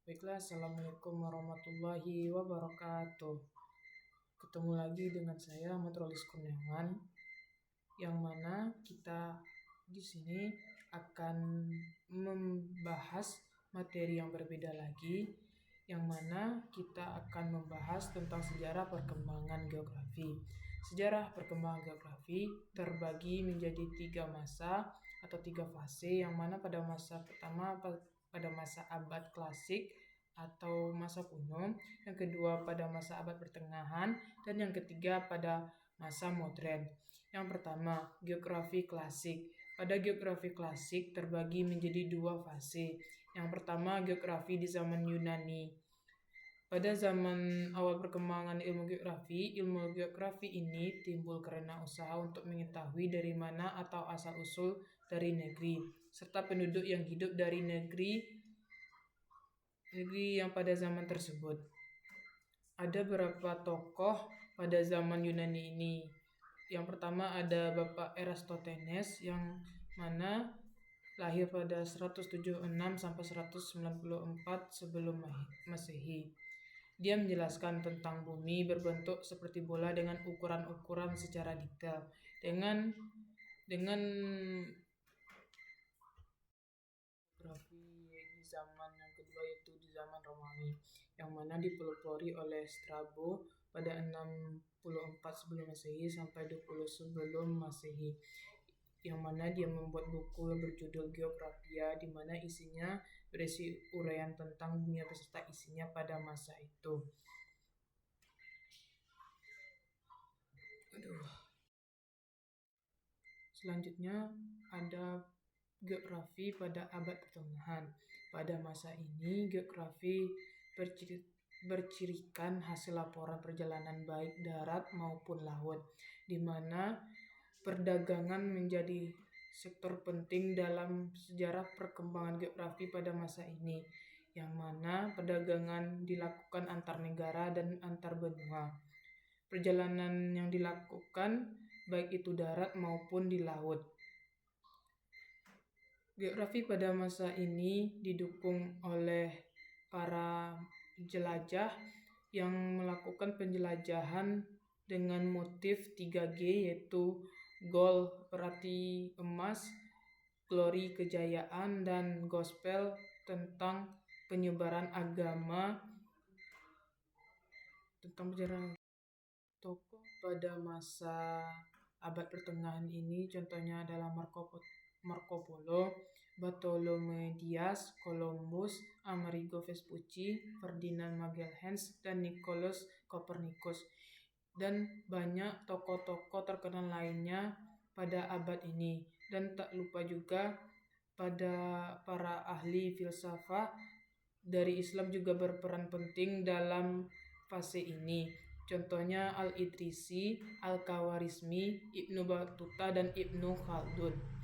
Baiklah, Assalamualaikum warahmatullahi wabarakatuh. Ketemu lagi dengan saya Ahmad Rolis Kurniawan, yang mana kita di sini akan membahas materi yang berbeda lagi, yang mana kita akan membahas tentang sejarah perkembangan geografi. Sejarah perkembangan geografi terbagi menjadi 3 masa atau 3 fase, yang mana pada masa pertama pada masa abad klasik atau masa kuno, yang kedua pada masa abad pertengahan, dan yang ketiga pada masa modern. Yang pertama, geografi klasik. Pada geografi klasik terbagi menjadi 2 fase. Yang pertama, geografi di zaman Yunani. Pada zaman awal perkembangan ilmu geografi ini timbul karena usaha untuk mengetahui dari mana atau asal-usul dari negeri, serta penduduk yang hidup dari negeri yang pada zaman tersebut. Ada beberapa tokoh pada zaman Yunani ini. Yang pertama ada Bapak Eratosthenes, yang mana lahir pada 176 sampai 194 sebelum Masehi. Dia menjelaskan tentang bumi berbentuk seperti bola dengan ukuran-ukuran secara detail. Dengan geografi di zaman yang kedua yaitu di zaman Romawi, yang mana dipelopori oleh Strabo pada 64 sebelum Masehi sampai 20 sebelum Masehi, yang mana dia membuat buku yang berjudul Geographia, di mana isinya berisi uraian tentang dunia beserta isinya pada masa itu. Selanjutnya ada geografi pada abad pertengahan. Pada masa ini geografi bercirikan hasil laporan perjalanan baik darat maupun laut, di mana perdagangan menjadi sektor penting dalam sejarah perkembangan geografi pada masa ini, yang mana perdagangan dilakukan antar negara dan antar benua. Perjalanan yang dilakukan baik itu darat maupun di laut. Geografi pada masa ini didukung oleh para jelajah yang melakukan penjelajahan dengan motif 3G, yaitu gold berarti emas, glory kejayaan, dan gospel tentang penyebaran agama, tentang penyebaran tokoh pada masa abad pertengahan ini. Contohnya adalah Marco Polo, Bartolomé Dias, Columbus, Amerigo Vespucci, Ferdinand Magelhaens, dan Nicolaus Copernicus, dan banyak tokoh-tokoh terkenal lainnya pada abad ini. Dan tak lupa juga pada para ahli filsafat dari Islam juga berperan penting dalam fase ini. Contohnya Al-Idrisi, Al-Khawarizmi, Ibnu Battuta, dan Ibnu Khaldun.